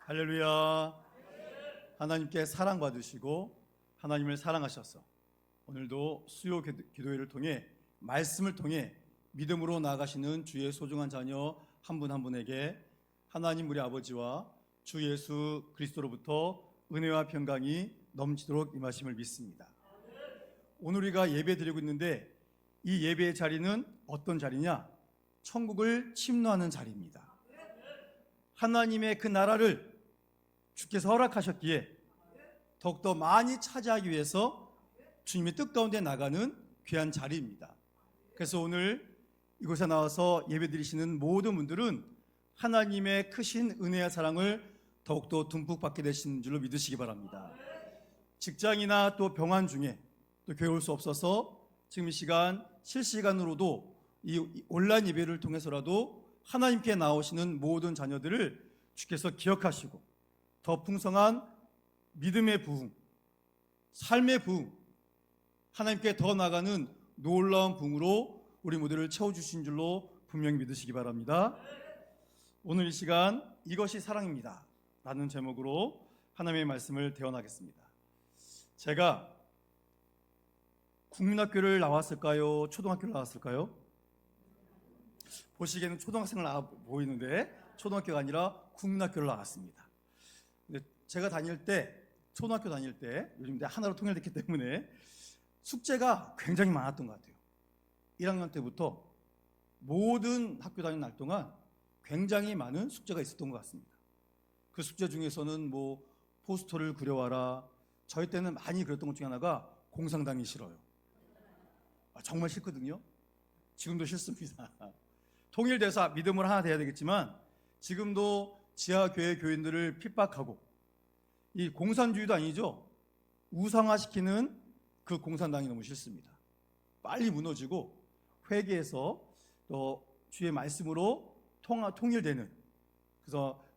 할렐루야. 하나님께 사랑받으시고 하나님을 사랑하셔서 오늘도 수요 기도회를 통해 말씀을 통해 믿음으로 나아가시는 주의 소중한 자녀 한 분 한 분에게 하나님 우리 아버지와 주 예수 그리스도로부터 은혜와 평강이 넘치도록 임하심을 믿습니다. 오늘 우리가 예배 드리고 있는데 이 예배의 자리는 어떤 자리냐? 천국을 침노하는 자리입니다. 하나님의 그 나라를 주께서 허락하셨기에 더욱더 많이 차지하기 위해서 주님의 뜻 가운데 나가는 귀한 자리입니다. 그래서 오늘 이곳에 나와서 예배드리시는 모든 분들은 하나님의 크신 은혜와 사랑을 더욱더 듬뿍 받게 되시는 줄로 믿으시기 바랍니다. 직장이나 또 병환 중에 또 교회 올 수 없어서 지금 이 시간 실시간으로도 이 온라인 예배를 통해서라도 하나님께 나오시는 모든 자녀들을 주께서 기억하시고 더 풍성한 믿음의 부흥, 삶의 부흥, 하나님께 더 나가는 놀라운 부흥으로 우리 모두를 채워주신 줄로 분명히 믿으시기 바랍니다. 오늘 이 시간 이것이 사랑입니다 라는 제목으로 하나님의 말씀을 대언하겠습니다. 제가 국민학교를 나왔을까요? 초등학교를 나왔을까요? 보시기에는 초등학생을 나와 보이는데 초등학교가 아니라 국민학교를 나왔습니다. 근데 제가 다닐 때, 초등학교 다닐 때, 요즘 하나로 통일됐기 때문에 숙제가 굉장히 많았던 것 같아요. 1학년 때부터 모든 학교 다니는 날 동안 굉장히 많은 숙제가 있었던 것 같습니다. 그 숙제 중에서는 뭐 포스터를 그려와라. 저희 때는 많이 그렸던 것 중에 하나가 공상당이 싫어요. 정말 싫거든요. 지금도 싫습니다. 통일돼서 믿음을 하나 돼야 되겠지만 지금도 지하교회 교인들을 핍박하고 이 공산주의도 아니죠. 우상화시키는 그 공산당이 너무 싫습니다. 빨리 무너지고 회개해서 또 주의 말씀으로 통일되는, 그래서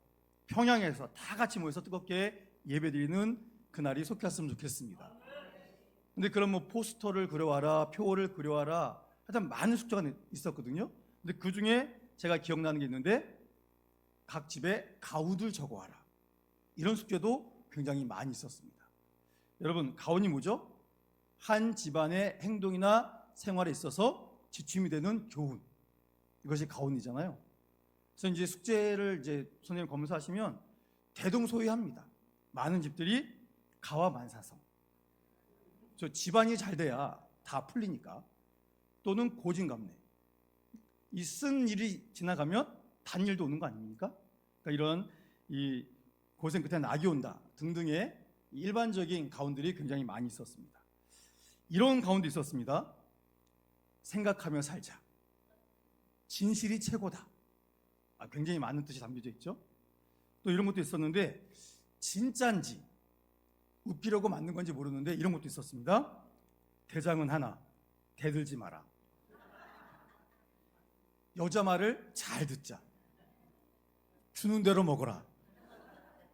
평양에서 다 같이 모여서 뜨겁게 예배드리는 그날이 속했으면 좋겠습니다. 근데 그럼 뭐 포스터를 그려와라, 표를 그려와라, 하여튼 많은 숙제가 있었거든요. 근데 그 중에 제가 기억나는 게 있는데 각 집에 가우들 적어와라, 이런 숙제도 굉장히 많이 있었습니다. 여러분, 가훈이 뭐죠? 한 집안의 행동이나 생활에 있어서 지침이 되는 교훈, 이것이 가훈이잖아요. 그래서 이제 숙제를 이제 선생님 검사하시면 대동소이합니다. 많은 집들이 가와 만사성, 저 집안이 잘 돼야 다 풀리니까, 또는 고진감래, 이 쓴 일이 지나가면 단 일도 오는 거 아닙니까? 그러니까 이런 이 고생 끝에 낙이 온다 등등의 일반적인 가운들이 굉장히 많이 있었습니다. 이런 가운도 있었습니다. 생각하며 살자, 진실이 최고다, 굉장히 많은 뜻이 담겨져 있죠. 또 이런 것도 있었는데 진짠지 웃기려고 만든 건지 모르는데 이런 것도 있었습니다. 대장은 하나, 대들지 마라. 여자 말을 잘 듣자. 주는 대로 먹어라.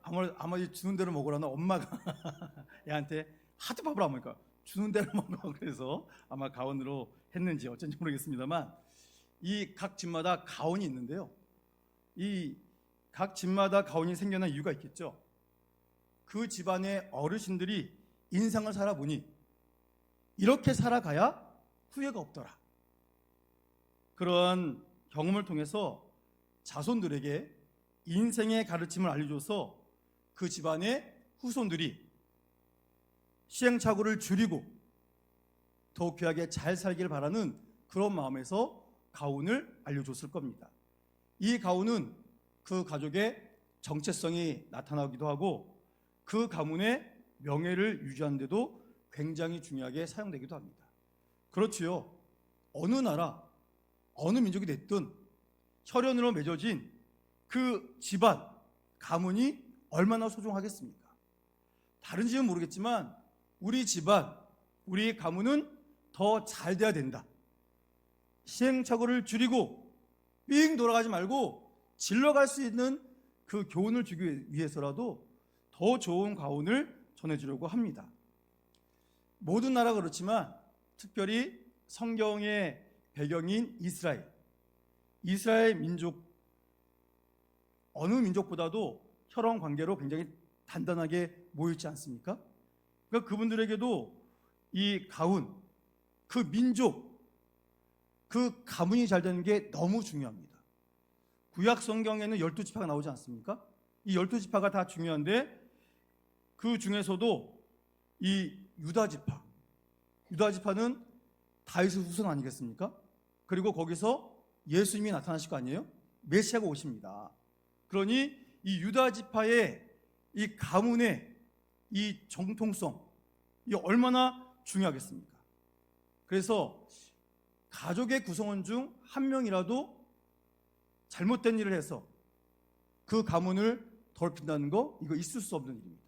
아마 주는 대로 먹으라는 엄마가 애한테 하도 밥을 안 먹으니까 주는 대로 먹어, 그래서 아마 가훈으로 했는지 어쩐지 모르겠습니다만 이 각 집마다 가훈이 있는데요. 이 각 집마다 가훈이 생겨난 이유가 있겠죠. 그 집안의 어르신들이 인생을 살아보니 이렇게 살아가야 후회가 없더라. 그러한 경험을 통해서 자손들에게 인생의 가르침을 알려줘서 그 집안의 후손들이 시행착오를 줄이고 더욱 귀하게 잘 살기를 바라는 그런 마음에서 가훈을 알려줬을 겁니다. 이 가훈은 그 가족의 정체성이 나타나기도 하고 그 가문의 명예를 유지하는 데도 굉장히 중요하게 사용되기도 합니다. 그렇지요. 어느 나라, 어느 민족이 됐든 혈연으로 맺어진 그 집안, 가문이 얼마나 소중하겠습니까? 다른 집은 모르겠지만 우리 집안, 우리 가문은 더 잘 돼야 된다. 시행착오를 줄이고 삥 돌아가지 말고 질러갈 수 있는 그 교훈을 주기 위해서라도 더 좋은 가훈을 전해주려고 합니다. 모든 나라가 그렇지만 특별히 성경의 배경인 이스라엘 민족, 어느 민족보다도 혈연 관계로 굉장히 단단하게 모여있지 않습니까? 그러니까 그분들에게도 이 가문, 그 민족, 그 가문이 잘 되는 게 너무 중요합니다. 구약 성경에는 12지파가 나오지 않습니까? 이 12지파가 다 중요한데 그 중에서도 이 유다지파는 다윗의 후손 아니겠습니까? 그리고 거기서 예수님이 나타나실 거 아니에요? 메시아가 오십니다. 그러니 이 유다지파의 이 가문의 이 정통성, 이 얼마나 중요하겠습니까? 그래서 가족의 구성원 중 한 명이라도 잘못된 일을 해서 그 가문을 더럽힌다는 거, 이거 있을 수 없는 일입니다.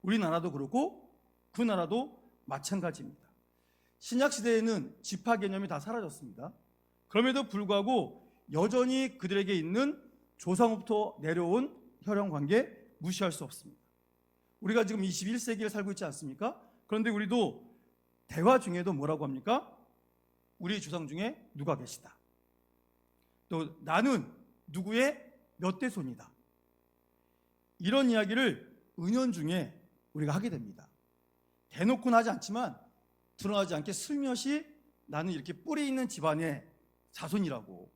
우리나라도 그렇고 그 나라도 마찬가지입니다. 신약 시대에는 지파 개념이 다 사라졌습니다. 그럼에도 불구하고 여전히 그들에게 있는 조상부터 내려온 혈연 관계 무시할 수 없습니다. 우리가 지금 21세기를 살고 있지 않습니까? 그런데 우리도 대화 중에도 뭐라고 합니까? 우리 조상 중에 누가 계시다. 또 나는 누구의 몇 대 손이다. 이런 이야기를 은연중에 우리가 하게 됩니다. 대놓고는 하지 않지만 드러나지 않게 슬며시 나는 이렇게 뿌리 있는 집안의 자손이라고,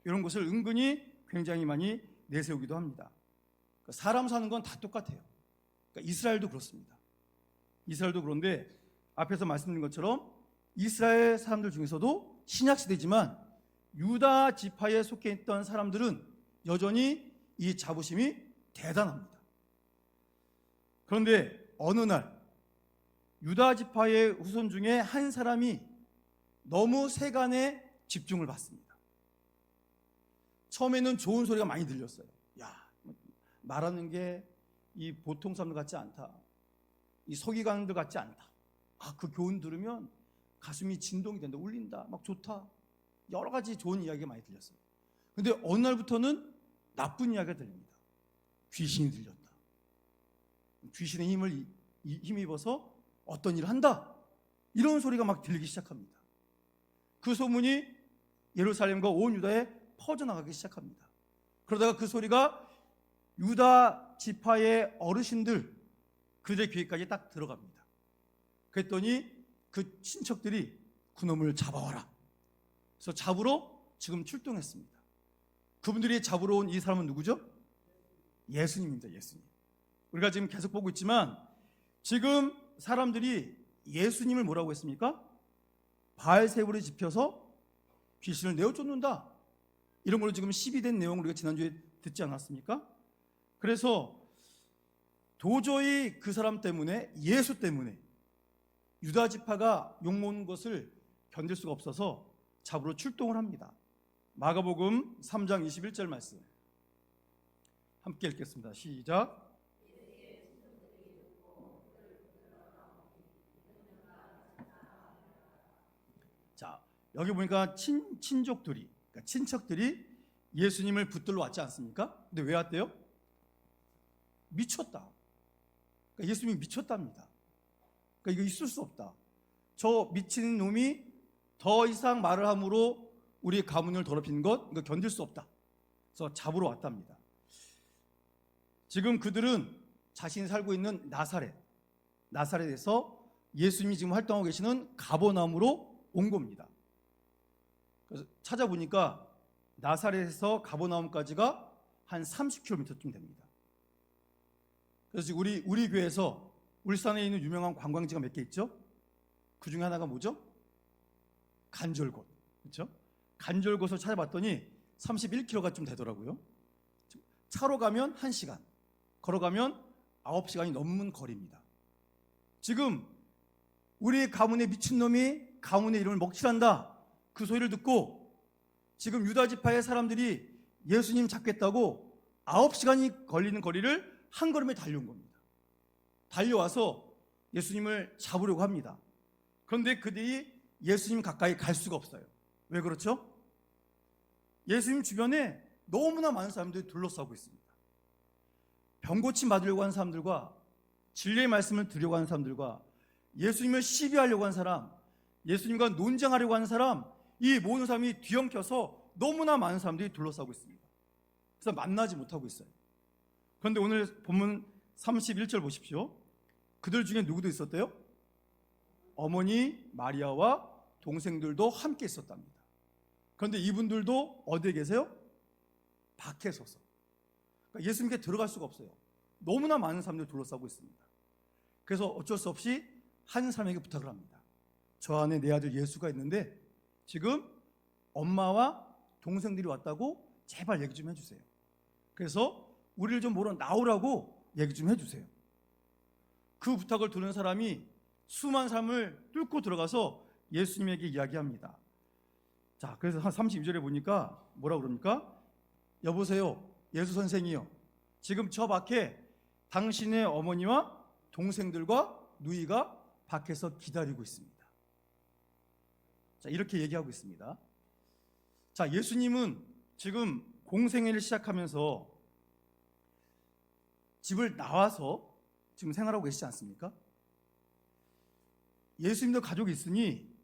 이런 것을 은근히 굉장히 많이 내세우기도 합니다. 사람 사는 건 다 똑같아요. 그러니까 이스라엘도 그렇습니다. 이스라엘도 그런데 앞에서 말씀드린 것처럼 이스라엘 사람들 중에서도 신약시대지만 유다 지파에 속해 있던 사람들은 여전히 이 자부심이 대단합니다. 그런데 어느 날 유다 지파의 후손 중에 한 사람이 너무 세간에 집중을 받습니다. 처음에는 좋은 소리가 많이 들렸어요. 야, 말하는 게 이 보통 사람들 같지 않다. 이 서기관들 같지 않다. 아, 그 교훈 들으면 가슴이 진동이 된다, 울린다, 막 좋다. 여러 가지 좋은 이야기가 많이 들렸어요. 근데 어느 날부터는 나쁜 이야기가 들립니다. 귀신이 들렸다. 귀신의 힘을 힘입어서 어떤 일을 한다. 이런 소리가 막 들리기 시작합니다. 그 소문이 예루살렘과 온 유다에 퍼져나가기 시작합니다. 그러다가 그 소리가 유다 지파의 어르신들, 그들의 귀에까지 딱 들어갑니다. 그랬더니 그 친척들이 그놈을 잡아와라. 그래서 잡으러 지금 출동했습니다. 그분들이 잡으러 온 이 사람은 누구죠? 예수님입니다. 예수님. 우리가 지금 계속 보고 있지만 지금 사람들이 예수님을 뭐라고 했습니까? 바알세불에 집혀서 귀신을 내어 쫓는다. 이런 걸로 지금 시비된 내용을 우리가 지난주에 듣지 않았습니까? 그래서 도저히 그 사람 때문에, 예수 때문에 유다 지파가 욕먹는 것을 견딜 수가 없어서 잡으러 출동을 합니다. 마가복음 3장 21절 말씀 함께 읽겠습니다. 시작. 자, 여기 보니까 친족들이, 그러니까 친척들이 예수님을 붙들러 왔지 않습니까? 근데 왜 왔대요? 미쳤다. 그러니까 예수님이 미쳤답니다. 그러니까 이거 있을 수 없다. 저 미친 놈이 더 이상 말을 함으로 우리 가문을 더럽히는 것, 이거 견딜 수 없다. 그래서 잡으러 왔답니다. 지금 그들은 자신이 살고 있는 나사렛에서 예수님이 지금 활동하고 계시는 가버나움으로 온 겁니다. 그래서 찾아보니까 나사렛에서 가버나움까지가 한 30km쯤 됩니다. 그래서 우리 교회에서 울산에 있는 유명한 관광지가 몇 개 있죠? 그 중에 하나가 뭐죠? 간절곶. 그렇죠? 간절곶을 찾아봤더니 31km가 좀 되더라고요. 차로 가면 1시간, 걸어가면 9시간이 넘는 거리입니다. 지금 우리 가문의 미친놈이 가문의 이름을 먹칠한다, 그 소리를 듣고 지금 유다지파의 사람들이 예수님 잡겠다고 9시간이 걸리는 거리를 한 걸음에 달려온 겁니다. 달려와서 예수님을 잡으려고 합니다. 그런데 그들이 예수님 가까이 갈 수가 없어요. 왜 그렇죠? 예수님 주변에 너무나 많은 사람들이 둘러싸고 있습니다. 병고침 받으려고 하는 사람들과 진리의 말씀을 들으려고 하는 사람들과 예수님을 시비하려고 하는 사람, 예수님과 논쟁하려고 하는 사람, 이 모든 사람이 뒤엉켜서 너무나 많은 사람들이 둘러싸고 있습니다. 그래서 만나지 못하고 있어요. 그런데 오늘 본문 31절 보십시오. 그들 중에 누구도 있었대요? 어머니 마리아와 동생들도 함께 있었답니다. 그런데 이분들도 어디에 계세요? 밖에 서서. 그러니까 예수님께 들어갈 수가 없어요. 너무나 많은 사람들이 둘러싸고 있습니다. 그래서 어쩔 수 없이 한 사람에게 부탁을 합니다. 저 안에 내 아들 예수가 있는데 지금 엄마와 동생들이 왔다고 제발 얘기 좀 해주세요. 그래서 우리를 좀 보러 나오라고 얘기 좀 해주세요. 그 부탁을 들은 사람이 수많은 사람을 뚫고 들어가서 예수님에게 이야기합니다. 자, 그래서 한 32절에 보니까 뭐라고 그럽니까? 여보세요, 예수 선생이요. 지금 저 밖에 당신의 어머니와 동생들과 누이가 밖에서 기다리고 있습니다. 자, 이렇게 얘기하고 있습니다. 자, 예수님은 지금 공생애를 시작하면서 집을 나와서 지금 생활하고 계시지 않습니까? 예수님도 가족이 있으니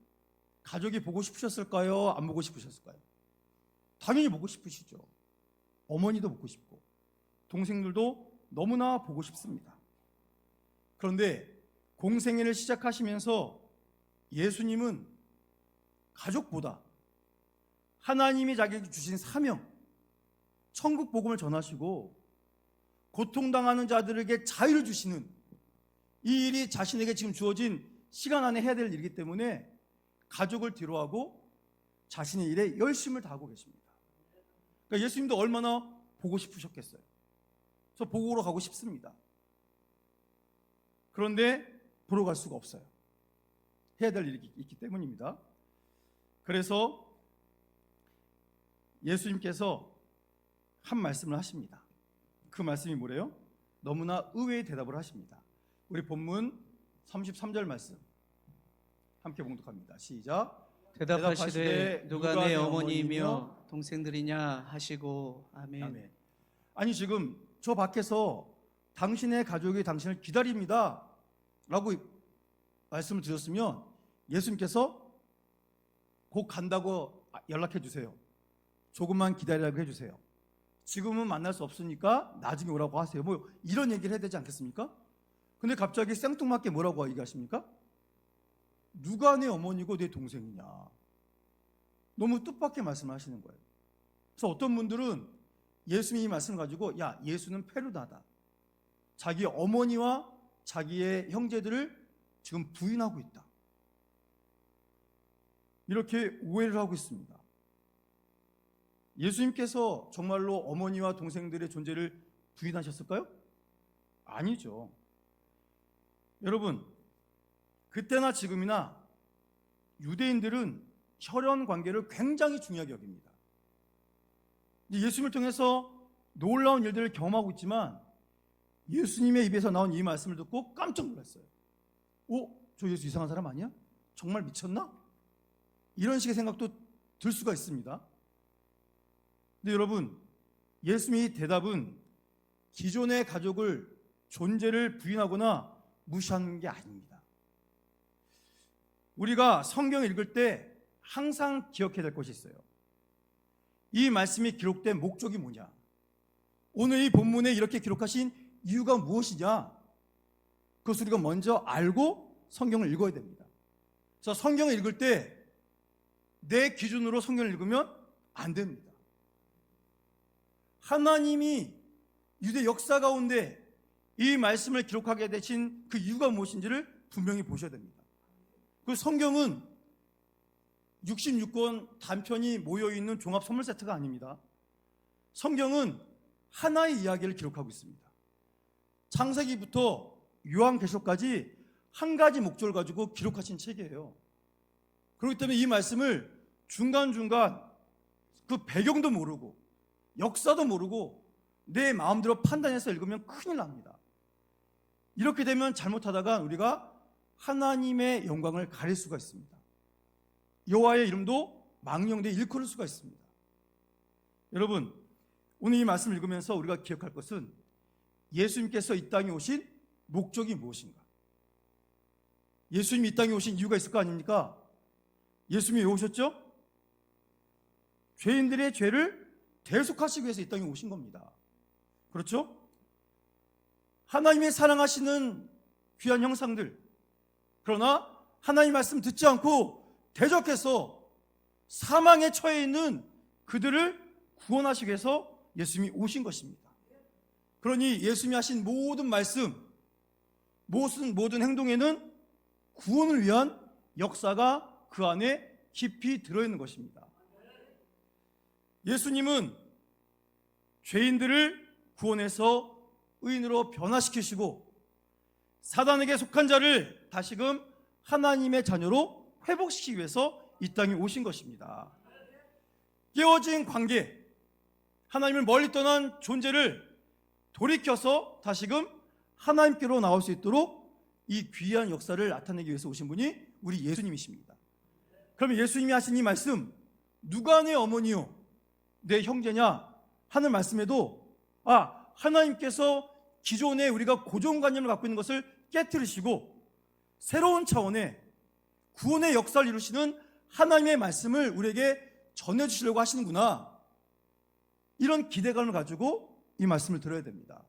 가족이 보고 싶으셨을까요? 안 보고 싶으셨을까요? 당연히 보고 싶으시죠. 어머니도 보고 싶고 동생들도 너무나 보고 싶습니다. 그런데 공생애를 시작하시면서 예수님은 가족보다 하나님이 자기에게 주신 사명, 천국 복음을 전하시고 고통당하는 자들에게 자유를 주시는 이 일이 자신에게 지금 주어진 시간 안에 해야 될 일이기 때문에 가족을 뒤로하고 자신의 일에 열심을 다하고 계십니다. 그러니까 예수님도 얼마나 보고 싶으셨겠어요. 저 보러 가고 싶습니다. 그런데 보러 갈 수가 없어요. 해야 될 일이 있기 때문입니다. 그래서 예수님께서 한 말씀을 하십니다. 그 말씀이 뭐래요? 너무나 의외의 대답을 하십니다. 우리 본문 33절 말씀 함께 봉독합니다. 시작. 대답하시되 누가 내 어머니이며 동생들이냐 하시고 아멘. 아멘. 아니 지금 저 밖에서 당신의 가족이 당신을 기다립니다 라고 말씀을 드렸으면 예수님께서 곧 간다고 연락해 주세요. 조금만 기다리라고 해주세요. 지금은 만날 수 없으니까 나중에 오라고 하세요. 뭐 이런 얘기를 해야 되지 않겠습니까? 근데 갑자기 생뚱맞게 뭐라고 얘기하십니까? 누가 내 어머니고 내 동생이냐. 너무 뜻밖의 말씀을 하시는 거예요. 그래서 어떤 분들은 예수님이 이 말씀을 가지고 야, 예수는 페루다다. 자기 어머니와 자기의 형제들을 지금 부인하고 있다. 이렇게 오해를 하고 있습니다. 예수님께서 정말로 어머니와 동생들의 존재를 부인하셨을까요? 아니죠. 여러분, 그때나 지금이나 유대인들은 혈연 관계를 굉장히 중요하게 여깁니다. 예수님을 통해서 놀라운 일들을 경험하고 있지만 예수님의 입에서 나온 이 말씀을 듣고 깜짝 놀랐어요. 저 예수 이상한 사람 아니야? 정말 미쳤나? 이런 식의 생각도 들 수가 있습니다. 근데 여러분, 예수님의 대답은 기존의 가족을 존재를 부인하거나 무시하는 게 아닙니다. 우리가 성경을 읽을 때 항상 기억해야 될 것이 있어요. 이 말씀이 기록된 목적이 뭐냐? 오늘 이 본문에 이렇게 기록하신 이유가 무엇이냐? 그것을 우리가 먼저 알고 성경을 읽어야 됩니다. 그래서 성경을 읽을 때 내 기준으로 성경을 읽으면 안 됩니다. 하나님이 유대 역사 가운데 이 말씀을 기록하게 되신 그 이유가 무엇인지를 분명히 보셔야 됩니다. 그 성경은 66권 단편이 모여있는 종합 선물 세트가 아닙니다. 성경은 하나의 이야기를 기록하고 있습니다. 창세기부터 요한계시록까지 한 가지 목적을 가지고 기록하신 책이에요. 그렇기 때문에 이 말씀을 중간중간 그 배경도 모르고 역사도 모르고 내 마음대로 판단해서 읽으면 큰일 납니다. 이렇게 되면 잘못하다가 우리가 하나님의 영광을 가릴 수가 있습니다. 여호와의 이름도 망령되이 일컬을 수가 있습니다. 여러분, 오늘 이 말씀을 읽으면서 우리가 기억할 것은 예수님께서 이 땅에 오신 목적이 무엇인가? 예수님이 이 땅에 오신 이유가 있을 거 아닙니까? 예수님이 왜 오셨죠? 죄인들의 죄를 대속하시기 위해서 이 땅에 오신 겁니다. 그렇죠? 하나님의 사랑하시는 귀한 형상들, 그러나 하나님 말씀 듣지 않고 대적해서 사망에 처해 있는 그들을 구원하시기 위해서 예수님이 오신 것입니다. 그러니 예수님이 하신 모든 말씀, 모든 행동에는 구원을 위한 역사가 그 안에 깊이 들어있는 것입니다. 예수님은 죄인들을 구원해서 의인으로 변화시키시고 사단에게 속한 자를 다시금 하나님의 자녀로 회복시키기 위해서 이 땅에 오신 것입니다. 깨어진 관계, 하나님을 멀리 떠난 존재를 돌이켜서 다시금 하나님께로 나올 수 있도록 이 귀한 역사를 나타내기 위해서 오신 분이 우리 예수님이십니다. 그러면 예수님이 하신 이 말씀, 누가 내 어머니요 내 형제냐 하는 말씀에도 하나님께서 기존에 우리가 고정관념을 갖고 있는 것을 깨트리시고 새로운 차원의 구원의 역사를 이루시는 하나님의 말씀을 우리에게 전해주시려고 하시는구나, 이런 기대감을 가지고 이 말씀을 들어야 됩니다.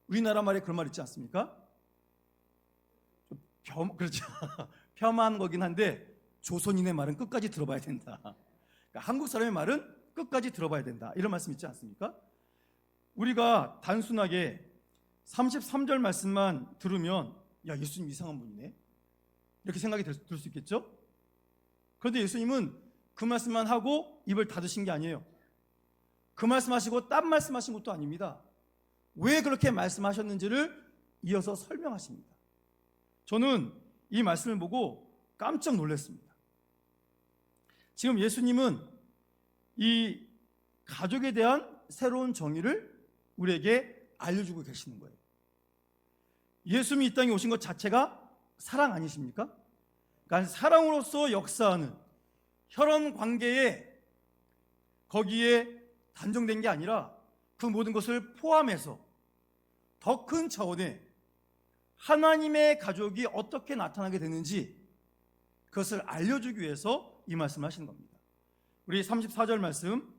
우리나라 말에 그런 말 있지 않습니까? 그렇죠. 폄하한 거긴 한데 조선인의 말은 끝까지 들어봐야 된다. 그러니까 한국 사람의 말은 끝까지 들어봐야 된다, 이런 말씀 있지 않습니까? 우리가 단순하게 33절 말씀만 들으면 예수님 이상한 분이네, 이렇게 생각이 들 수 있겠죠? 그런데 예수님은 그 말씀만 하고 입을 닫으신 게 아니에요. 그 말씀하시고 딴 말씀하신 것도 아닙니다. 왜 그렇게 말씀하셨는지를 이어서 설명하십니다. 저는 이 말씀을 보고 깜짝 놀랐습니다. 지금 예수님은 이 가족에 대한 새로운 정의를 우리에게 알려주고 계시는 거예요. 예수님이 이 땅에 오신 것 자체가 사랑 아니십니까? 그러니까 사랑으로서 역사하는 혈연 관계에 거기에 단정된 게 아니라 그 모든 것을 포함해서 더 큰 차원의 하나님의 가족이 어떻게 나타나게 되는지 그것을 알려주기 위해서 이 말씀을 하시는 겁니다. 우리 34절 말씀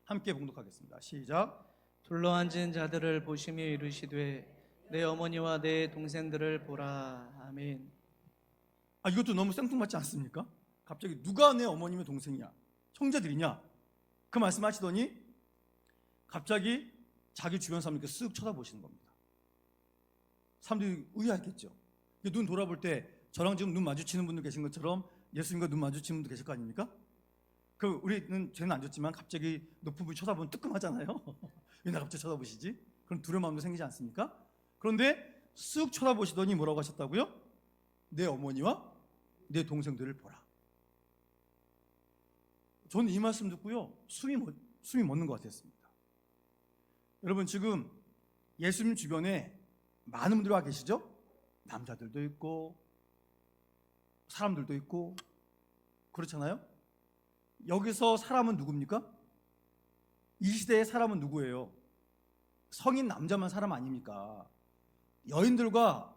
함께 봉독하겠습니다. 시작. 둘러앉은 자들을 보시며 이르시되 내 어머니와 내 동생들을 보라. 아멘. 이것도 너무 생뚱맞지 않습니까? 갑자기 누가 내 어머님의 동생이냐, 형제들이냐, 그 말씀하시더니 갑자기 자기 주변 사람들께 쓱 쳐다보시는 겁니다. 사람들이 의아했겠죠. 눈 돌아볼 때 저랑 지금 눈 마주치는 분들 계신 것처럼 예수님과 눈 마주치는 분도 계실 거 아닙니까? 우리는 죄는 안 졌지만 갑자기 높은 분이 쳐다보면 뜨끔하잖아요. 왜 나 갑자기 쳐다보시지? 그런 두려운 마음도 생기지 않습니까? 그런데 쓱 쳐다보시더니 뭐라고 하셨다고요? 내 어머니와 내 동생들을 보라. 저는 이 말씀 듣고요, 숨이 멎는 것 같았습니다. 여러분, 지금 예수님 주변에 많은 분들이 와 계시죠? 남자들도 있고 사람들도 있고 그렇잖아요? 여기서 사람은 누굽니까? 이 시대의 사람은 누구예요? 성인 남자만 사람 아닙니까? 여인들과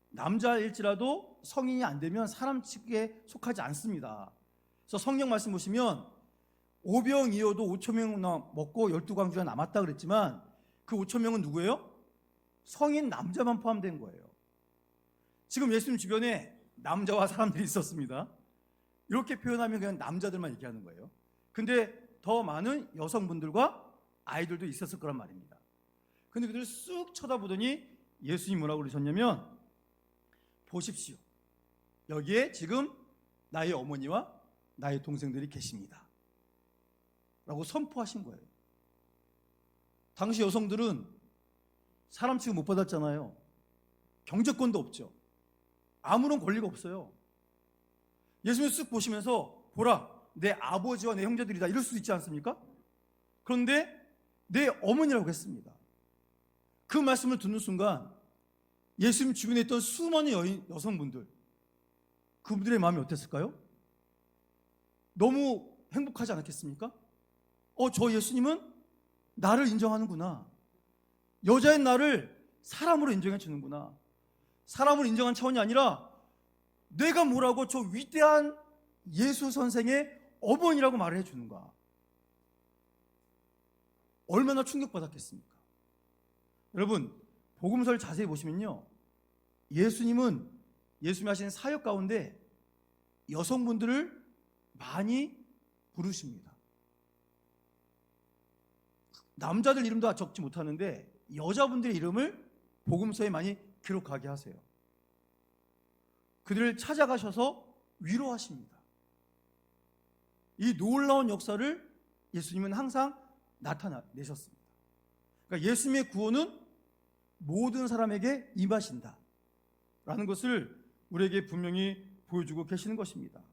남자일지라도 성인이 안 되면 사람 측에 속하지 않습니다. 그래서 성경 말씀 보시면 오병이어도 5,000명 먹고 12광주가 남았다 그랬지만 그 5,000명은 누구예요? 성인 남자만 포함된 거예요. 지금 예수님 주변에 남자와 사람들이 있었습니다. 이렇게 표현하면 그냥 남자들만 얘기하는 거예요. 근데 더 많은 여성분들과 아이들도 있었을 거란 말입니다. 근데 그들을 쑥 쳐다보더니 예수님이 뭐라고 그러셨냐면, 보십시오, 여기에 지금 나의 어머니와 나의 동생들이 계십니다 라고 선포하신 거예요. 당시 여성들은 사람 취급 못 받았잖아요. 경제권도 없죠. 아무런 권리가 없어요. 예수님 쓱 보시면서 보라, 내 아버지와 내 형제들이다, 이럴 수도 있지 않습니까? 그런데 내 어머니라고 했습니다. 그 말씀을 듣는 순간 예수님 주변에 있던 수많은 여성분들, 그분들의 마음이 어땠을까요? 너무 행복하지 않았겠습니까? 저 예수님은 나를 인정하는구나. 여자인 나를 사람으로 인정해 주는구나. 사람으로 인정한 차원이 아니라 내가 뭐라고 저 위대한 예수 선생의 어머니라고 말을 해주는가. 얼마나 충격받았겠습니까? 여러분, 복음서를 자세히 보시면요, 예수님이 하신 사역 가운데 여성분들을 많이 부르십니다. 남자들 이름도 적지 못하는데 여자분들의 이름을 복음서에 많이 기록하게 하세요. 그들을 찾아가셔서 위로하십니다. 이 놀라운 역사를 예수님은 항상 나타내셨습니다. 그러니까 예수님의 구원은 모든 사람에게 임하신다 라는 것을 우리에게 분명히 보여주고 계시는 것입니다.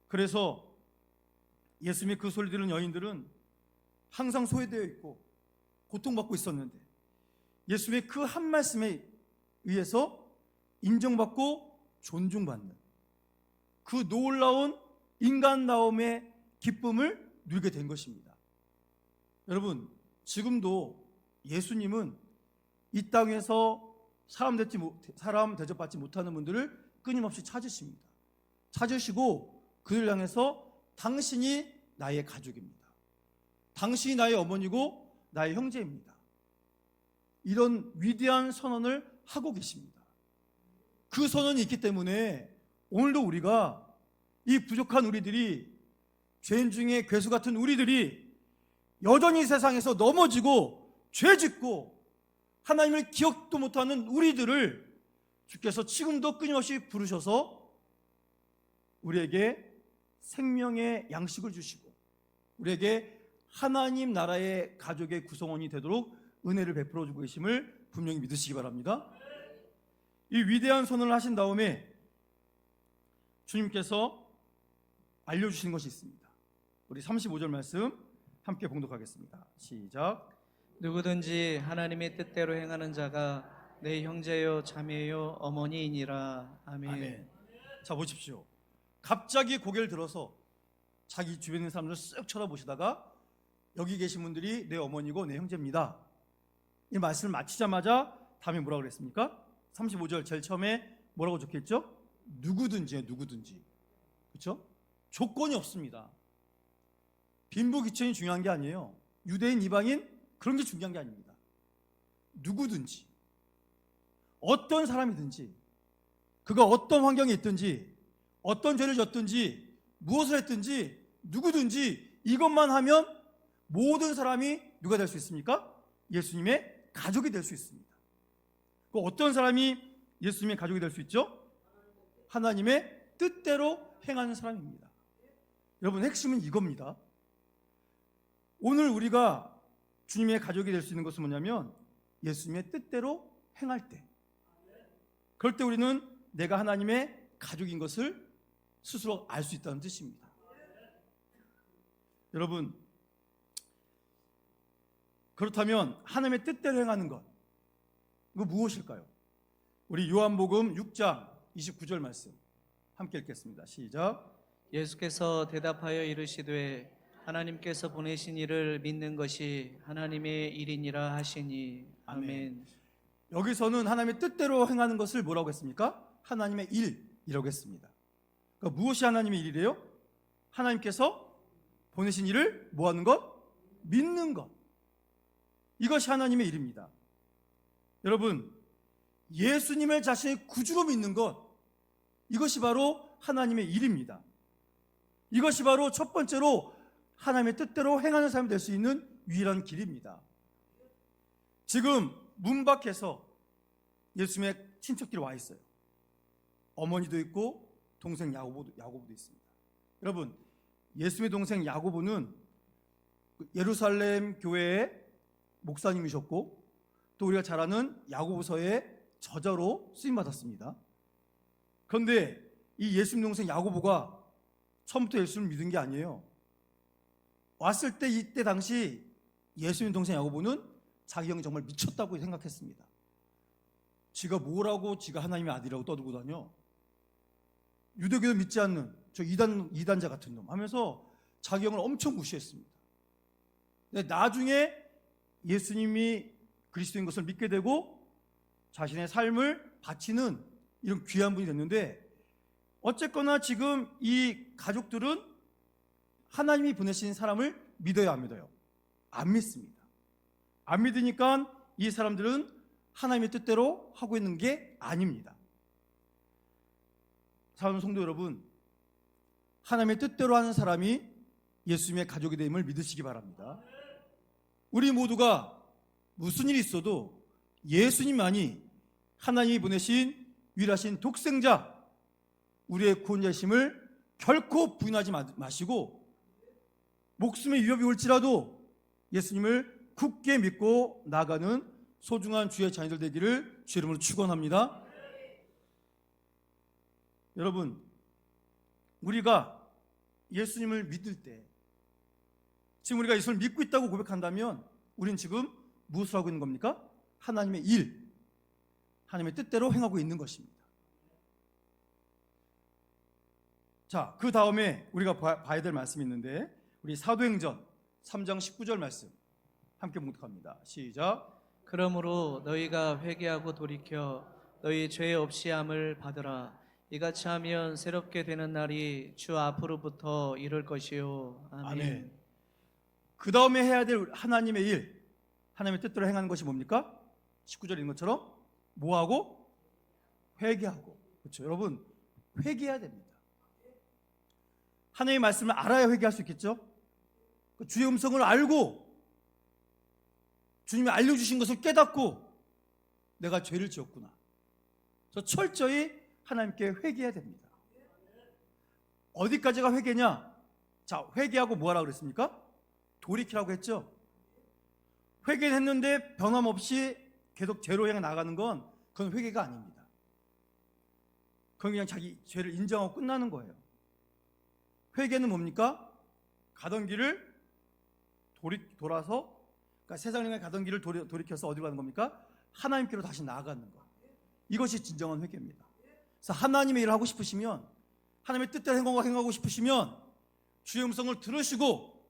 그래서 예수님의 그 소리 들은 여인들은 항상 소외되어 있고 고통받고 있었는데 예수님의 그 한 말씀에 의해서 인정받고 존중받는 그 놀라운 인간다움의 기쁨을 누리게 된 것입니다. 여러분, 지금도 예수님은 이 땅에서 사람 대접받지 못하는 분들을 끊임없이 찾으십니다. 찾으시고 그들 향해서 당신이 나의 가족입니다. 당신이 나의 어머니고 나의 형제입니다. 이런 위대한 선언을 하고 계십니다. 그 선언이 있기 때문에 오늘도 우리가 이 부족한 우리들이, 죄인 중에 괴수 같은 우리들이 여전히 세상에서 넘어지고 죄짓고 하나님을 기억도 못하는 우리들을 주께서 지금도 끊임없이 부르셔서 우리에게 생명의 양식을 주시고 우리에게 하나님 나라의 가족의 구성원이 되도록 은혜를 베풀어 주고 계심을 분명히 믿으시기 바랍니다. 이 위대한 선언을 하신 다음에 주님께서 알려주시는 것이 있습니다. 우리 35절 말씀 함께 봉독하겠습니다. 시작. 누구든지 하나님의 뜻대로 행하는 자가 내 형제요 자매요 어머니이니라. 아멘. 아멘. 자, 보십시오. 갑자기 고개를 들어서 자기 주변에 있는 사람들을 쓱 쳐다보시다가 여기 계신 분들이 내 어머니고 내 형제입니다. 이 말씀을 마치자마자 다음에 뭐라고 그랬습니까? 35절 제일 처음에 뭐라고 적혀있죠? 누구든지요, 누구든지. 그렇죠? 조건이 없습니다. 빈부귀천이 중요한 게 아니에요. 유대인, 이방인 그런 게 중요한 게 아닙니다. 누구든지, 어떤 사람이든지, 그가 어떤 환경에 있든지, 어떤 죄를 졌든지, 무엇을 했든지, 누구든지 이것만 하면 모든 사람이 누가 될 수 있습니까? 예수님의 가족이 될 수 있습니다. 그 어떤 사람이 예수님의 가족이 될 수 있죠? 하나님의 뜻대로 행하는 사람입니다. 여러분, 핵심은 이겁니다. 오늘 우리가 주님의 가족이 될 수 있는 것은 뭐냐면 예수님의 뜻대로 행할 때, 그럴 때 우리는 내가 하나님의 가족인 것을 스스로 알 수 있다는 뜻입니다. 여러분, 그렇다면 하나님의 뜻대로 행하는 것, 이거 무엇일까요? 우리 요한복음 6장 29절 말씀 함께 읽겠습니다. 시작. 예수께서 대답하여 이르시되 하나님께서 보내신 이를 믿는 것이 하나님의 일이니라 하시니. 아멘. 여기서는 하나님의 뜻대로 행하는 것을 뭐라고 했습니까? 하나님의 일이라고 했습니다. 그러니까 무엇이 하나님의 일이래요? 하나님께서 보내신 일을 뭐하는 것? 믿는 것. 이것이 하나님의 일입니다. 여러분, 예수님을 자신의 구주로 믿는 것, 이것이 바로 하나님의 일입니다. 이것이 바로 첫 번째로 하나님의 뜻대로 행하는 사람이 될 수 있는 유일한 길입니다. 지금 문 밖에서 예수님의 친척들이 와 있어요. 어머니도 있고 동생 야고보도 있습니다. 여러분, 예수님의 동생 야고보는 예루살렘 교회의 목사님이셨고 또 우리가 잘 아는 야고보서의 저자로 쓰임받았습니다. 그런데 이 예수님 동생 야고보가 처음부터 예수님을 믿은 게 아니에요. 왔을 때 이때 당시 예수님 동생 야고보는 자기 형이 정말 미쳤다고 생각했습니다. 지가 뭐라고 지가 하나님의 아들이라고 떠들고 다녀. 유대교도 믿지 않는 저 이단자 같은 놈 하면서 자기 형을 엄청 무시했습니다. 근데 나중에 예수님이 그리스도인 것을 믿게 되고 자신의 삶을 바치는 이런 귀한 분이 됐는데, 어쨌거나 지금 이 가족들은 하나님이 보내신 사람을 믿어요, 안 믿어요? 안 믿습니다. 안 믿으니까 이 사람들은 하나님의 뜻대로 하고 있는 게 아닙니다. 사랑하는 성도 여러분, 하나님의 뜻대로 하는 사람이 예수님의 가족이 됨을 믿으시기 바랍니다. 우리 모두가 무슨 일이 있어도 예수님만이 하나님이 보내신 유일하신 독생자, 우리의 구원자심을 결코 부인하지 마시고 목숨의 위협이 올지라도 예수님을 굳게 믿고 나가는 소중한 주의 자녀들 되기를 주의 이름으로 축원합니다. 여러분, 우리가 예수님을 믿을 때, 지금 우리가 예수를 믿고 있다고 고백한다면 우리는 지금 무엇을 하고 있는 겁니까? 하나님의 일, 하나님의 뜻대로 행하고 있는 것입니다. 자, 그 다음에 우리가 봐야 될 말씀이 있는데, 우리 사도행전 3장 19절 말씀 함께 묵독합니다. 시작. 그러므로 너희가 회개하고 돌이켜 너희 죄 없이 함을 받으라. 이같이 하면 새롭게 되는 날이 주 앞으로부터 이를 것이요. 아멘. 아멘. 그 다음에 해야 될 하나님의 일, 하나님의 뜻대로 행하는 것이 뭡니까? 19절에 있는 것처럼 뭐하고? 회개하고. 그렇죠. 여러분, 회개해야 됩니다. 하나님의 말씀을 알아야 회개할 수 있겠죠? 주의 음성을 알고 주님이 알려주신 것을 깨닫고 내가 죄를 지었구나. 그래서 철저히 하나님께 회개해야 됩니다. 어디까지가 회개냐? 자, 회개하고 뭐하라고 그랬습니까? 돌이키라고 했죠. 회개는 했는데 변함없이 계속 죄로 향해 나가는 건 그건 회개가 아닙니다. 그건 그냥 자기 죄를 인정하고 끝나는 거예요. 회개는 뭡니까? 가던 길을 돌아서, 그러니까 세상에 가던 길을 돌이켜서 어디로 가는 겁니까? 하나님께로 다시 나아가는 것. 이것이 진정한 회개입니다. 그래서 하나님의 일을 하고 싶으시면, 하나님의 뜻대로 행하고 싶으시면 주의 음성을 들으시고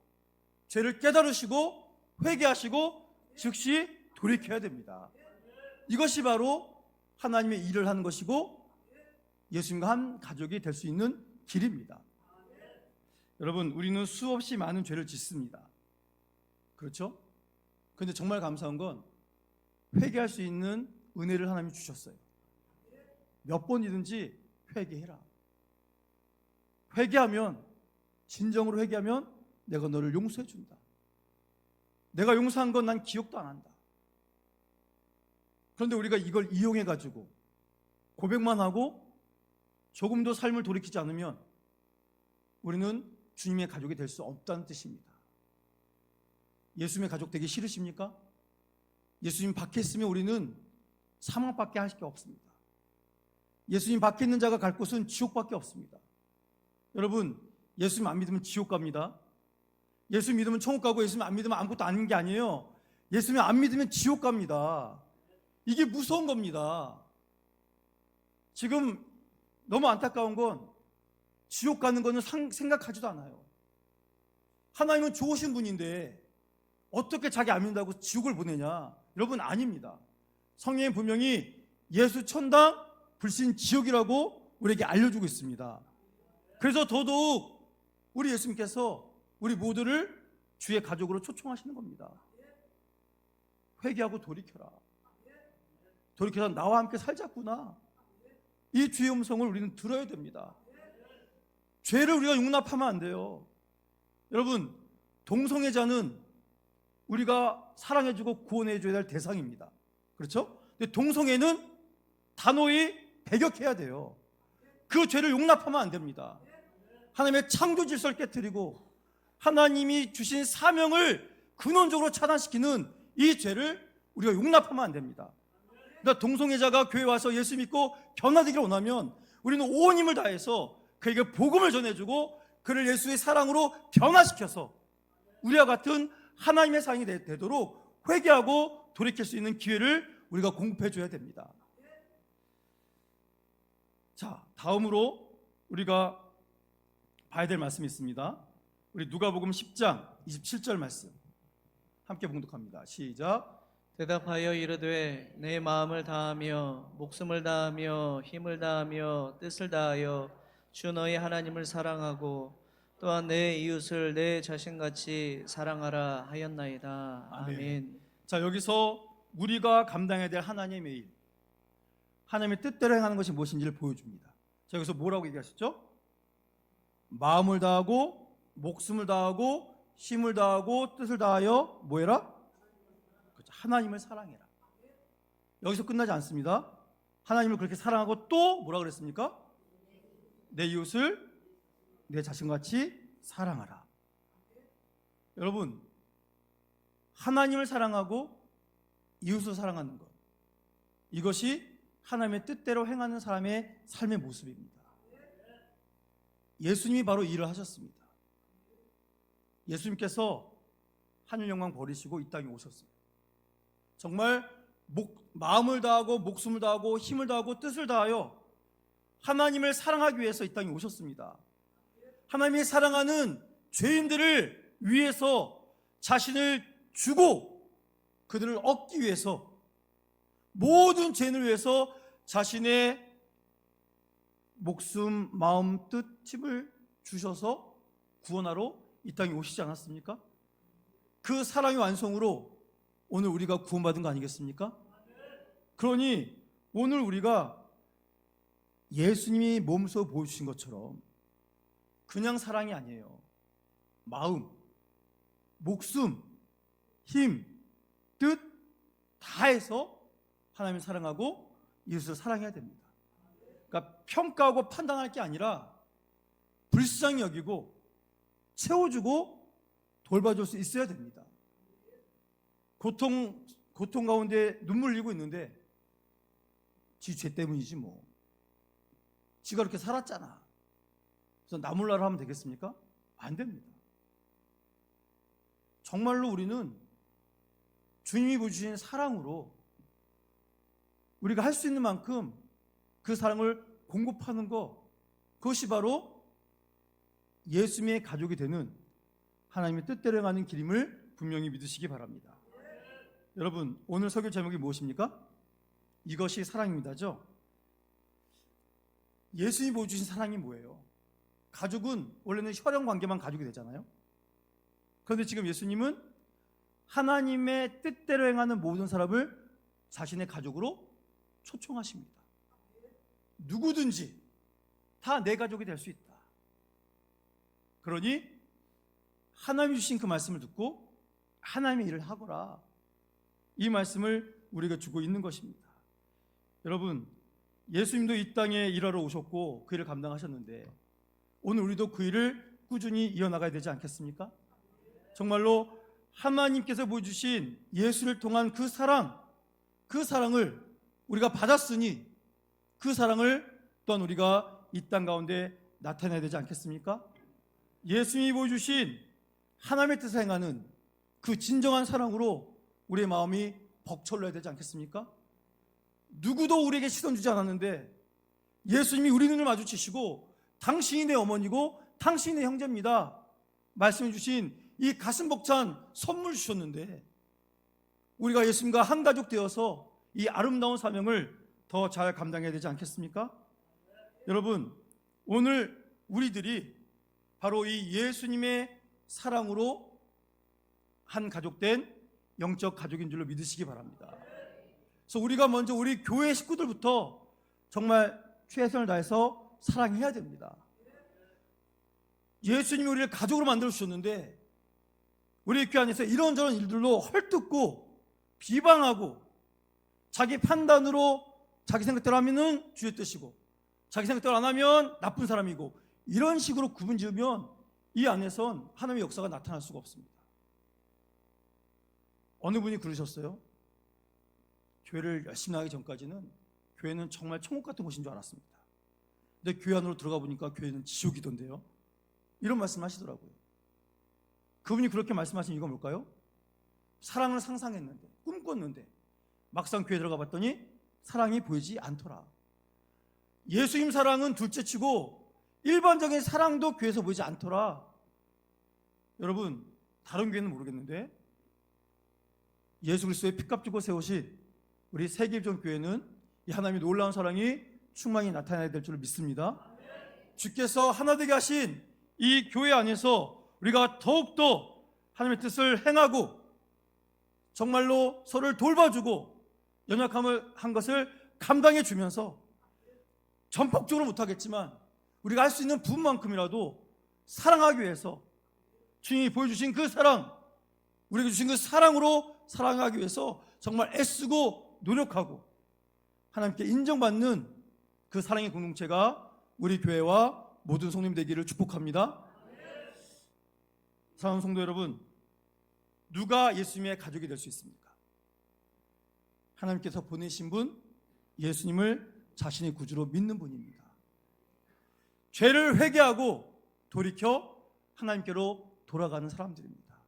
죄를 깨달으시고 회개하시고 즉시 돌이켜야 됩니다. 이것이 바로 하나님의 일을 하는 것이고 예수님과 한 가족이 될 수 있는 길입니다. 여러분, 우리는 수없이 많은 죄를 짓습니다. 그렇죠? 그런데 정말 감사한 건 회개할 수 있는 은혜를 하나님이 주셨어요. 몇 번이든지 회개해라. 회개하면, 진정으로 회개하면 내가 너를 용서해 준다. 내가 용서한 건 난 기억도 안 한다. 그런데 우리가 이걸 이용해 가지고 고백만 하고 조금도 삶을 돌이키지 않으면 우리는 주님의 가족이 될 수 없다는 뜻입니다. 예수님의 가족 되기 싫으십니까? 예수님 밖에 있으면 우리는 사망밖에 할 게 없습니다. 예수님 밖에 있는 자가 갈 곳은 지옥밖에 없습니다. 여러분, 예수님 안 믿으면 지옥 갑니다. 예수님 믿으면 천국 가고 예수님 안 믿으면 아무것도 아닌 게 아니에요. 예수님 안 믿으면 지옥 갑니다. 이게 무서운 겁니다. 지금 너무 안타까운 건 지옥 가는 거는 생각하지도 않아요. 하나님은 좋으신 분인데 어떻게 자기 안 믿는다고 지옥을 보내냐? 여러분, 아닙니다. 성경에 분명히 예수 천당 불신 지옥이라고 우리에게 알려주고 있습니다. 그래서 더더욱 우리 예수님께서 우리 모두를 주의 가족으로 초청하시는 겁니다. 회개하고 돌이켜라. 돌이켜서 나와 함께 살자꾸나. 이 주의 음성을 우리는 들어야 됩니다. 죄를 우리가 용납하면 안 돼요. 여러분, 동성애자는 우리가 사랑해주고 구원해줘야 될 대상입니다. 그렇죠? 근데 동성애는 단호히 배격해야 돼요. 그 죄를 용납하면 안 됩니다. 하나님의 창조 질서를 깨뜨리고 하나님이 주신 사명을 근원적으로 차단시키는 이 죄를 우리가 용납하면 안 됩니다. 그러니까 동성애자가 교회 와서 예수 믿고 변화되기를 원하면 우리는 온 힘을 다해서 그에게 복음을 전해주고 그를 예수의 사랑으로 변화시켜서 우리와 같은 하나님의 사랑이 되도록 회개하고 돌이킬 수 있는 기회를 우리가 공급해줘야 됩니다. 자, 다음으로 우리가 봐야 될 말씀이 있습니다. 우리 누가복음 10장 27절 말씀 함께 봉독합니다. 시작. 대답하여 이르되 내 마음을 다하며 목숨을 다하며 힘을 다하며 뜻을 다하여 주 너희 하나님을 사랑하고 또한 내 이웃을 내 자신같이 사랑하라 하였나이다. 아멘. 자, 여기서 우리가 감당해야 될 하나님의 일, 하나님의 뜻대로 행하는 것이 무엇인지를 보여줍니다. 자, 여기서 뭐라고 얘기하셨죠? 마음을 다하고 목숨을 다하고 힘을 다하고 뜻을 다하여 뭐해라? 그렇죠. 하나님을 사랑해라. 여기서 끝나지 않습니다. 하나님을 그렇게 사랑하고 또 뭐라 그랬습니까? 내 이웃을 내 자신같이 사랑하라. 여러분, 하나님을 사랑하고 이웃을 사랑하는 것, 이것이 하나님의 뜻대로 행하는 사람의 삶의 모습입니다. 예수님이 바로 이 일을 하셨습니다. 예수님께서 하늘 영광 버리시고 이 땅에 오셨어요. 정말 마음을 다하고 목숨을 다하고 힘을 다하고 뜻을 다하여 하나님을 사랑하기 위해서 이 땅에 오셨습니다. 하나님이 사랑하는 죄인들을 위해서 자신을 주고 그들을 얻기 위해서, 모든 죄인을 위해서 자신의 목숨, 마음, 뜻, 힘을 주셔서 구원하러 이 땅에 오시지 않았습니까? 그 사랑의 완성으로 오늘 우리가 구원받은 거 아니겠습니까? 그러니 오늘 우리가 예수님이 몸소 보여주신 것처럼 그냥 사랑이 아니에요. 마음, 목숨, 힘, 뜻 다해서 하나님을 사랑하고 이웃을 사랑해야 됩니다. 그러니까 평가하고 판단할 게 아니라 불쌍히 여기고 채워주고 돌봐줄 수 있어야 됩니다. 고통 가운데 눈물 흘리고 있는데 지 죄 때문이지 뭐. 지가 그렇게 살았잖아. 그래서 나 몰라라 하면 되겠습니까? 안 됩니다. 정말로 우리는 주님이 보여주신 사랑으로 우리가 할 수 있는 만큼 그 사랑을 공급하는 것, 그것이 바로 예수님의 가족이 되는 하나님의 뜻대로 행하는 길임을 분명히 믿으시기 바랍니다. 여러분, 오늘 설교 제목이 무엇입니까? 이것이 사랑입니다죠? 예수님이 보여주신 사랑이 뭐예요? 가족은 원래는 혈연 관계만 가족이 되잖아요. 그런데 지금 예수님은 하나님의 뜻대로 행하는 모든 사람을 자신의 가족으로 초청하십니다. 누구든지 다 내 가족이 될 수 있다. 그러니 하나님이 주신 그 말씀을 듣고 하나님의 일을 하거라. 이 말씀을 우리가 주고 있는 것입니다. 여러분, 예수님도 이 땅에 일하러 오셨고 그 일을 감당하셨는데 오늘 우리도 그 일을 꾸준히 이어나가야 되지 않겠습니까? 정말로 하나님께서 보여주신 예수를 통한 그 사랑을 우리가 받았으니 그 사랑을 또한 우리가 이 땅 가운데 나타내야 되지 않겠습니까? 예수님이 보여주신 하나님의 뜻을 행하는 그 진정한 사랑으로 우리의 마음이 벅철러야 되지 않겠습니까? 누구도 우리에게 시선 주지 않았는데 예수님이 우리 눈을 마주치시고 당신이 내 어머니고 당신이 내 형제입니다 말씀해 주신 이 가슴 벅찬 선물 주셨는데 우리가 예수님과 한 가족 되어서 이 아름다운 사명을 더 잘 감당해야 되지 않겠습니까? 여러분, 오늘 우리들이 바로 이 예수님의 사랑으로 한 가족된 영적 가족인 줄로 믿으시기 바랍니다. 그래서 우리가 먼저 우리 교회 식구들부터 정말 최선을 다해서 사랑해야 됩니다. 예수님이 우리를 가족으로 만들어 주셨는데 우리 교회 안에서 이런저런 일들로 헐뜯고 비방하고 자기 판단으로 자기 생각대로 하면은 주의 뜻이고 자기 생각대로 안 하면 나쁜 사람이고 이런 식으로 구분 지으면 이 안에선 하나님의 역사가 나타날 수가 없습니다. 어느 분이 그러셨어요? 교회를 열심히 나가기 전까지는 교회는 정말 천국 같은 곳인 줄 알았습니다. 근데 교회 안으로 들어가 보니까 교회는 지옥이던데요. 이런 말씀 하시더라고요. 그분이 그렇게 말씀하신 이유가 뭘까요? 사랑을 상상했는데 꿈꿨는데 막상 교회 들어가 봤더니 사랑이 보이지 않더라. 예수님 사랑은 둘째치고 일반적인 사랑도 교회에서 보이지 않더라. 여러분, 다른 교회는 모르겠는데 예수 그리스도의 피값 주고 세우신 우리 세계일종 교회는 이 하나님의 놀라운 사랑이 충만히 나타나야 될 줄 믿습니다. 주께서 하나 되게 하신 이 교회 안에서 우리가 더욱더 하나님의 뜻을 행하고 정말로 서로를 돌봐주고 연약함을 한 것을 감당해 주면서 전폭적으로 못하겠지만 우리가 할 수 있는 부분만큼이라도 사랑하기 위해서 주님이 보여주신 그 사랑, 우리에게 주신 그 사랑으로 사랑하기 위해서 정말 애쓰고 노력하고 하나님께 인정받는 그 사랑의 공동체가 우리 교회와 모든 성도님 되기를 축복합니다. 사랑하는 성도 여러분, 누가 예수님의 가족이 될 수 있습니까? 하나님께서 보내신 분, 예수님을 자신의 구주로 믿는 분입니다. 죄를 회개하고 돌이켜 하나님께로 돌아가는 사람들입니다.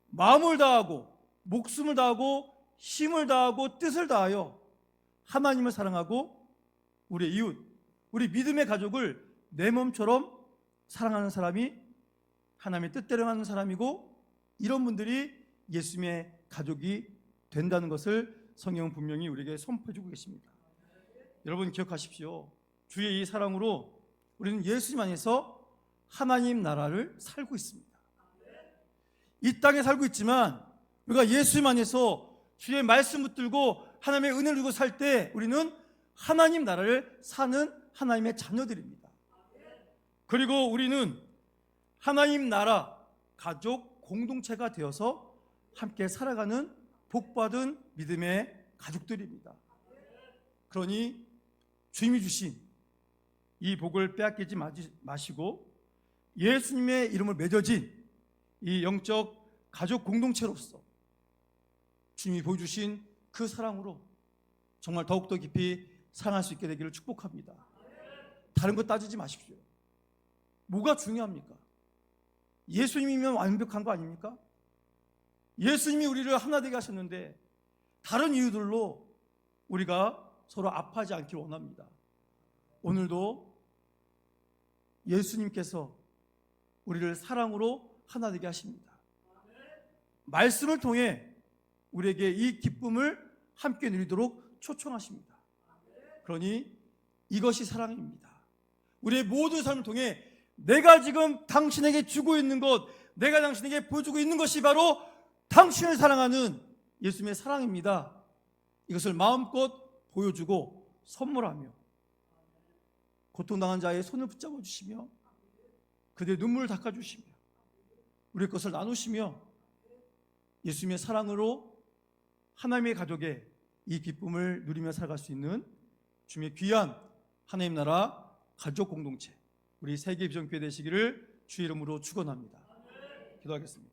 마음을 다하고 목숨을 다하고 힘을 다하고 뜻을 다하여 하나님을 사랑하고 우리 이웃, 우리 믿음의 가족을 내 몸처럼 사랑하는 사람이 하나님의 뜻대로 하는 사람이고, 이런 분들이 예수님의 가족이 된다는 것을 성경은 분명히 우리에게 선포해주고 계십니다. 여러분 기억하십시오. 주의 이 사랑으로 우리는 예수님 안에서 하나님 나라를 살고 있습니다. 이 땅에 살고 있지만 우리가 예수님 안에서 주의 말씀 붙들고 하나님의 은혜를 주고 살 때 우리는 하나님 나라를 사는 하나님의 자녀들입니다. 그리고 우리는 하나님 나라 가족 공동체가 되어서 함께 살아가는 복받은 믿음의 가족들입니다. 그러니 주님이 주신 이 복을 빼앗기지 마시고 예수님의 이름을 맺어진 이 영적 가족 공동체로서 주님이 보여주신 그 사랑으로 정말 더욱더 깊이 사랑할 수 있게 되기를 축복합니다. 다른 거 따지지 마십시오. 뭐가 중요합니까? 예수님이면 완벽한 거 아닙니까? 예수님이 우리를 하나 되게 하셨는데 다른 이유들로 우리가 서로 아파하지 않길 원합니다. 오늘도 예수님께서 우리를 사랑으로 하나 되게 하십니다. 말씀을 통해 우리에게 이 기쁨을 함께 누리도록 초청하십니다. 그러니 이것이 사랑입니다. 우리의 모든 삶을 통해 내가 지금 당신에게 주고 있는 것, 내가 당신에게 보여주고 있는 것이 바로 당신을 사랑하는 예수님의 사랑입니다. 이것을 마음껏 보여주고 선물하며 고통당한 자의 손을 붙잡아 주시며 그들의 눈물을 닦아주시며 우리의 것을 나누시며 예수님의 사랑으로 하나님의 가족의 이 기쁨을 누리며 살아갈 수 있는 주님의 귀한 하나님 나라 가족 공동체, 우리 세계 비전교회 되시기를 주의 이름으로 축원합니다. 기도하겠습니다.